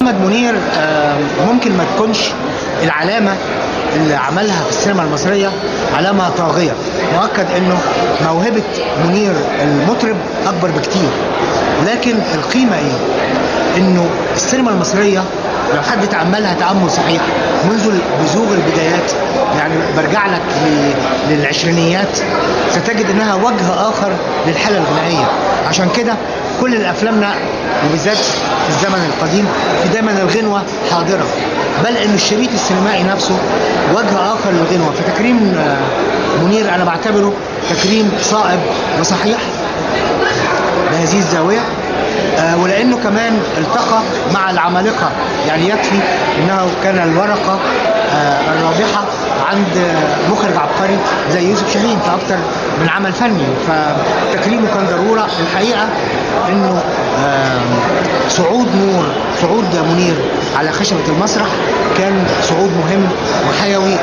محمد منير ممكن ما تكونش العلامة اللي عملها في السينما المصرية علامة طاغية. مؤكد انه موهبة منير المطرب اكبر بكتير، لكن القيمة ايه؟ انه السينما المصرية لو حد تأملها تأمل صحيح منذ بزوغ البدايات، يعني برجع لك للعشرينيات، ستجد انها وجه اخر للحالة الغنائية. عشان كده كل الافلامنا وبالذات في الزمن القديم في دايما الغنوة حاضرة، بل ان الشريط السينمائي نفسه وجه اخر للغنوة. فتكريم منير انا بعتبره تكريم صائب وصحيح بهذه الزاوية، ولانه كمان التقى مع العمالقة. يعني يكفي انه كان الورقة الرابحة عند مخرج عبقري زي يوسف شاهين في اكتر من عمل فني، فتكريمه كان ضرورة. الحقيقة انه صعود منير على خشبة المسرح كان صعود مهم وحيوي